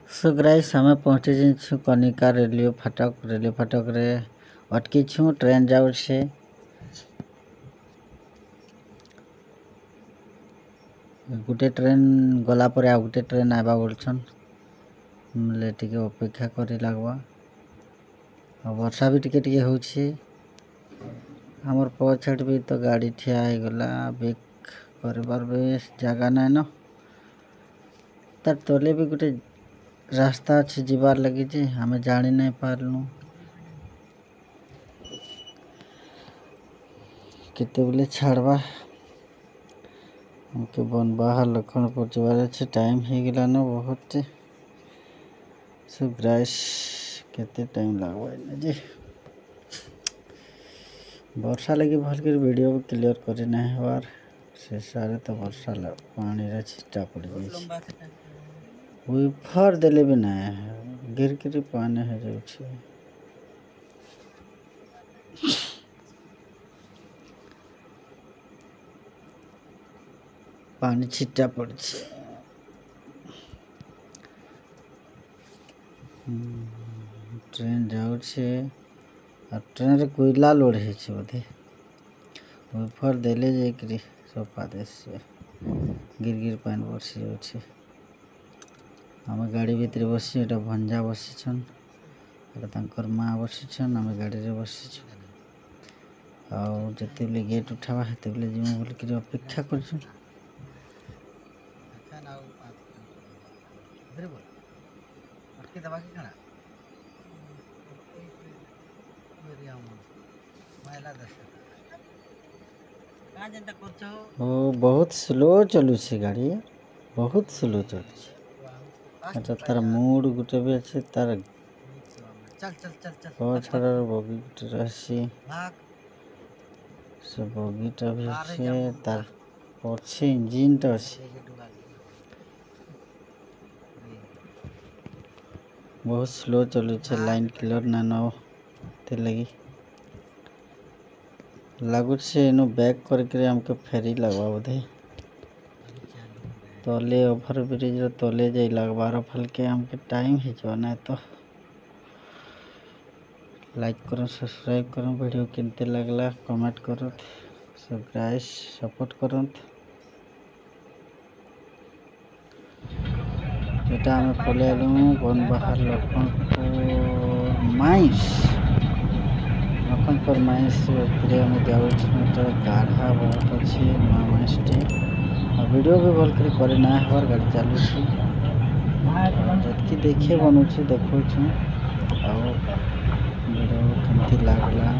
so guys हमें पहुँचे छु कनिका रेलवे फाटक रे अटकी छु ट्रेन जाऊ छे गुटे ट्रेन गला पर आ गुटे ट्रेन आबा बोलछन ले टिके अपेक्षा करी लागबा वर्षा भी टिके टिके होछि हमर पछड़ भी तो गाड़ी ठिया है गला बेक करबार बेस जगह नै न तर तले भी गुटे रास्ता अच्छे जीवार लगी जे हमें जानी नहीं पारलू केते बोले छाड़वा हमके बन बाहर लखनपुर जवार अच्छे टाइम ही गला न बहुत सो गाइस केते टाइम लागबा जे वर्षा लगी भल कर वीडियो क्लियर करे नहीं हवार से सारे तो वर्षा पानी रे छिटा पड़ गई विफर देले भी नहीं गिर गिर पानी है जो पानी छिटा पड़ ट्रेन जाऊ और ट्रेन रे कोयला लोड है बोधे विफर देले जे सोफा देश से गिर गिर पानी बरसी जाऊ आम गाड़ी भितर बसी एटा भंजा बसीछन एटा माँ बसीछन आम गाड़ी रे बसीछु आउ जते बेले गेट उठावा हेते बेले जिमु बोल के अपेक्षा करछु ओ बहुत स्लो चलू छे गाड़ी बहुत स्लो चलू छे अच्छा तार मूड गुटे भी अच्छे तार चल चल चल चल पछड़ बगी गुटे रहसी से बगीटा भी अच्छे तार पछे इंजिन टा अच्छे बहुत स्लो चलू छे लाइन क्लियर ना न ते लगी लागु छे नो बैक करके हमके फेरी लगवा बोधे तले ओवर ब्रिज तले जाई लगवार फल के हमके टाइम ही जाना है तो लाइक करो सब्सक्राइब करो वीडियो केनते लगला कमेंट करो सब गाइस सपोर्ट करो बेटा हमें पले लूँ बन बाहर लखनपुर माइस में जाऊ गाढ़ा बहुत अच्छे माँ माइस वीडियो भी भल कर करे ना हर गाड़ी चालू जतकी देखे बनू देखो वीडियो केमती लागला